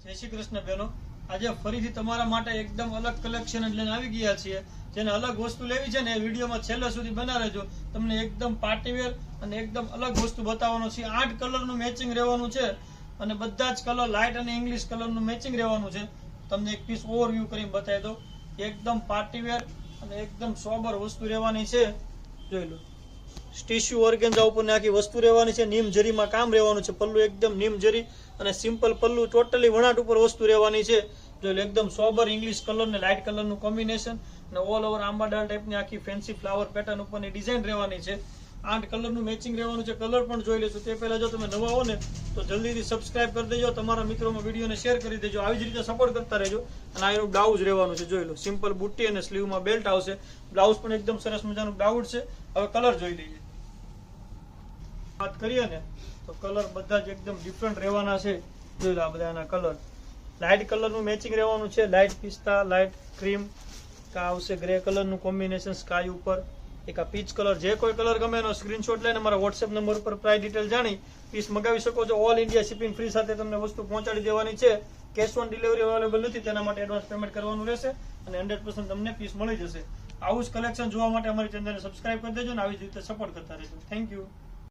જય શ્રી કૃષ્ણ બહેનો, આજે ફરીથી તમારા માટે એકદમ અલગ કલેક્શન લઈને આવી ગયા છીએ. જેને અલગ વસ્તુ લેવી છે ને એ વિડીયોમાં છેલ્લે સુધી બના રહેજો. તમને એકદમ પાર્ટીવેર અને એકદમ અલગ વસ્તુ બતાવવાનો છે. 8 કલરનું મેચિંગ રહેવાનું છે અને બધા જ કલર લાઇટ અને ઇંગ્લિશ કલરનું મેચિંગ રહેવાનું છે. તમને એક પીસ ઓવરવ્યૂ કરીને બતાવી દો. એકદમ પાર્ટીવેર અને એકદમ સોબર વસ્તુ રહેવાની છે. જોઈ લો, સ્ટીશ્યુ ઓર્ગેન્ઝા ઉપર આખી વસ્તુ રહેવાની છે. નીમ જરીમાં કામ રહેવાનું છે. પલ્લુ એકદમ નીમ જરી અને સિમ્પલ પલ્લુ, ટોટલી વણાટ ઉપર વસ્તુ રહેવાની છે. જો એકદમ સોબર ઇંગ્લિશ કલર ને લાઇટ કલરનું કોમ્બિનેશન અને ઓલ ઓવર આંબાડાળ ટાઈપની આખી ફેન્સી ફ્લાવર પેટર્ન ઉપરની ડિઝાઇન રહેવાની છે. 8 કલરનું મેચિંગ રહેવાનું છે. કલર પણ જોઈ લેજો. તે પહેલા જો તમે નવા હો ને તો જલ્દીથી સબસ્ક્રાઇબ કરી દેજો. તમારા મિત્રોમાં વિડીયોને શેર કરી દેજો. આવી જ રીતે સપોર્ટ કરતા રહેજો. અને આ એનું બ્લાઉઝ રહેવાનું છે. જોઈ લો, સિમ્પલ બુટ્ટી અને સ્લીવમાં બેલ્ટ આવશે. બ્લાઉઝ પણ એકદમ સરસ મજાનું બ્લાઉઝ છે. હવે કલર જોઈ લઈએ. વાત કરીએ ને તો કલર બધા જ એકદમ ડિફરન્ટ રહેવાના છે. જોઈ લો, આ બધાના કલર લાઇટ કલરનું મેચિંગ રહેવાનું છે. લાઇટ પિસ્તા, લાઇટ ક્રીમ, કા આવશે ગ્રે કલરનું કોમ્બિનેશન સ્કાય ઉપર. એક આ પીચ કલર, જે કોઈ કલર ગમે એનો સ્ક્રીનશોટ લઈને મારા વોટ્સએપ નંબર ઉપર પ્રાઇસ ડિટેલ જાણી પીસ મંગાવી શકો છો. ઓલ ઇન્ડિયા શિપિંગ ફ્રી સાથે તમને વસ્તુ પહોંચાડી દેવાની છે. કેશ ઓન ડિલિવરી અવેલેબલ નથી, તેના માટે એડવાન્સ પેમેન્ટ કરવાનું રહેશે અને 100% તમને પીસ મળી જશે. આવું જ કલેક્શન જોવા માટે અમારી ચેનલને સબસ્ક્રાઇબ કરી દેજો અને આવી જ રીતે સપોર્ટ કરતા રહેજો. Thank you.